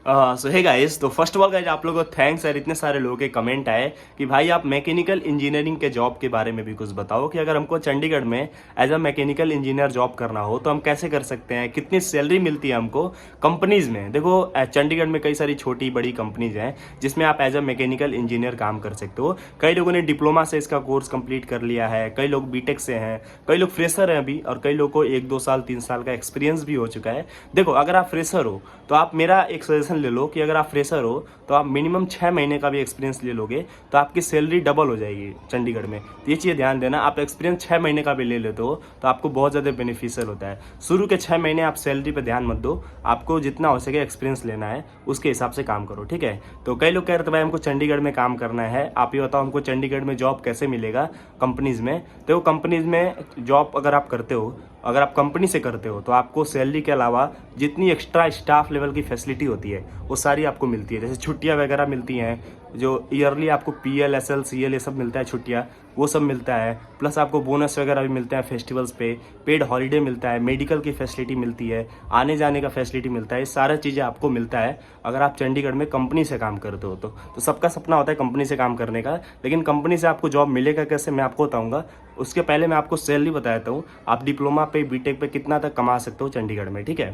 सो hey guys, तो first of all guys आप लोगों को थैंक्स यार, इतने सारे लोगों के कमेंट आए कि भाई आप मैकेनिकल इंजीनियरिंग के जॉब के बारे में भी कुछ बताओ कि अगर हमको चंडीगढ़ में as a mechanical engineer job करना हो तो हम कैसे कर सकते हैं, कितनी सैलरी मिलती है हमको कंपनीज में। देखो चंडीगढ़ में कई सारी छोटी बड़ी कंपनीज हैं जिसमें आप एज अ मैकेनिकल इंजीनियर काम कर सकते हो। कई लोगों ने डिप्लोमा से इसका कोर्स कंप्लीट कर लिया है, कई लोग बीटेक से हैं, कई लोग फ्रेशर हैं अभी, और कई लोग को 1-2 साल 3 साल का एक्सपीरियंस भी हो चुका है। देखो अगर आप फ्रेशर हो तो आप मेरा एक सजेशन ले लो कि अगर आप फ्रेशर हो तो आप मिनिमम 6 महीने का भी एक्सपीरियंस ले लोगे तो आपकी सैलरी डबल हो जाएगी चंडीगढ़ में। तो ये चीज़ ध्यान देना, आप एक्सपीरियंस 6 महीने का भी ले लेते हो तो आपको बहुत ज़्यादा बेनिफिशियल होता है। शुरू के 6 महीने आप सैलरी पे ध्यान मत दो, आपको जितना हो सके एक्सपीरियंस लेना है, उसके हिसाब से काम करो, ठीक है। तो कई लोग कह रहे थे भाई हमको चंडीगढ़ में काम करना है, आप ये बताओ हमको चंडीगढ़ में जॉब कैसे मिलेगा कंपनीज में। तो कंपनीज में जॉब अगर आप करते हो, अगर आप कंपनी से करते हो तो आपको सैलरी के अलावा जितनी एक्स्ट्रा स्टाफ लेवल की फैसिलिटी होती है वो सारी आपको मिलती है। जैसे छुट्टियां वगैरह मिलती हैं, जो ईयरली आपको PL SL CL ये सब मिलता है, छुट्टियां वो सब मिलता है। प्लस आपको बोनस वगैरह भी मिलते हैं फेस्टिवल्स पे, पेड हॉलीडे मिलता है, मेडिकल की फैसिलिटी मिलती है, आने जाने का फैसिलिटी मिलता है। ये सारा चीज़ें आपको मिलता है अगर आप चंडीगढ़ में कंपनी से काम करते हो तो सबका सपना होता है कंपनी से काम करने का, लेकिन कंपनी से आपको जॉब मिलेगा कैसे मैं आपको बताऊंगा। उसके पहले मैं आपको सैलरी बता देता हूँ, आप डिप्लोमा पे बीटेक पे कितना तक कमा सकते हो चंडीगढ़ में, ठीक है।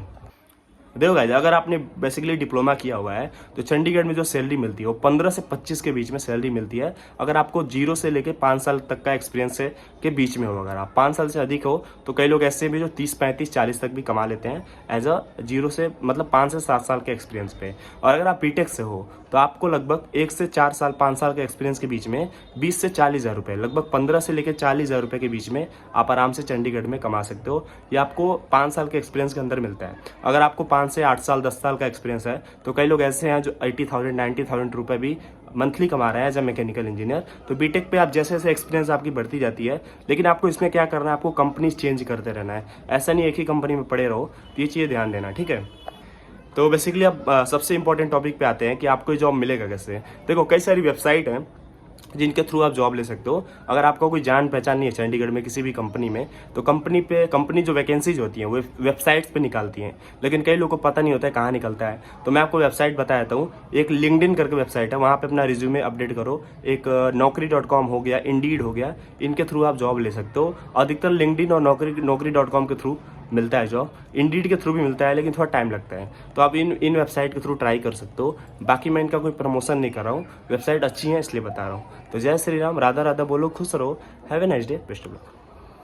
देखो गाइस, अगर आपने बेसिकली डिप्लोमा किया हुआ है तो चंडीगढ़ में जो सैलरी मिलती है वो 15 से 25 के बीच में सैलरी मिलती है। अगर आपको 0 से लेके 5 साल तक का एक्सपीरियंस है के बीच में हो, अगर आप 5 साल से अधिक हो तो कई लोग ऐसे भी जो 30-35-40 तक भी कमा लेते हैं एज अ 0 से मतलब 5 से 7 साल के एक्सपीरियंस पे। और अगर आप बीटेक से हो तो आपको लगभग 1 से 4 साल 5 साल के एक्सपीरियंस के बीच में 20 से 40 हज़ार रुपये, लगभग 15 से लेकर 40 हज़ार रुपये के बीच में आप आराम से चंडीगढ़ में कमा सकते हो। ये आपको 5 साल के एक्सपीरियंस के अंदर मिलता है। अगर आपको 5 से 8 साल 10 साल का एक्सपीरियंस है तो कई लोग ऐसे हैं जो 80,000 90,000 रुपये भी मंथली कमा रहे हैं एज अ मैकेनिकल इंजीनियर। तो बीटेक पे आप जैसे जैसे एक्सपीरियंस आपकी बढ़ती जाती है, लेकिन आपको इसमें क्या करना है, आपको कंपनी चेंज करते रहना है। ऐसा नहीं एक ही कंपनी में पड़े रहो, तो ये चीज़ें ध्यान देना, ठीक है। तो बेसिकली अब सबसे इंपॉर्टेंट टॉपिक पे आते हैं कि आपको जॉब मिलेगा कैसे। देखो कई सारी वेबसाइट हैं जिनके थ्रू आप जॉब ले सकते हो। अगर आपका कोई जान पहचान नहीं है चंडीगढ़ में किसी भी कंपनी में तो कंपनी जो वैकेंसीज होती हैं वो वेबसाइट्स पे निकालती हैं, लेकिन कई लोगों को पता नहीं होता है कहाँ निकलता है। तो मैं आपको वेबसाइट बता देता हूँ। एक लिंक्डइन करके वेबसाइट है, वहाँ पे अपना रिज्यूमे अपडेट करो। एक naukri.com हो गया, इंडीड हो गया, इनके थ्रू आप जॉब ले सकते हो। अधिकतर लिंक्डइन और naukri.com के थ्रू मिलता है जॉब, इंडीड के थ्रू भी मिलता है लेकिन थोड़ा टाइम लगता है। तो आप इन वेबसाइट के थ्रू ट्राई कर सकते हो। बाकी मैं इनका कोई प्रमोशन नहीं कर रहा हूँ, वेबसाइट अच्छी है इसलिए बता रहा हूँ। तो जय श्री राम, राधा राधा बोलो, खुश रहो, have a nice day, best of luck.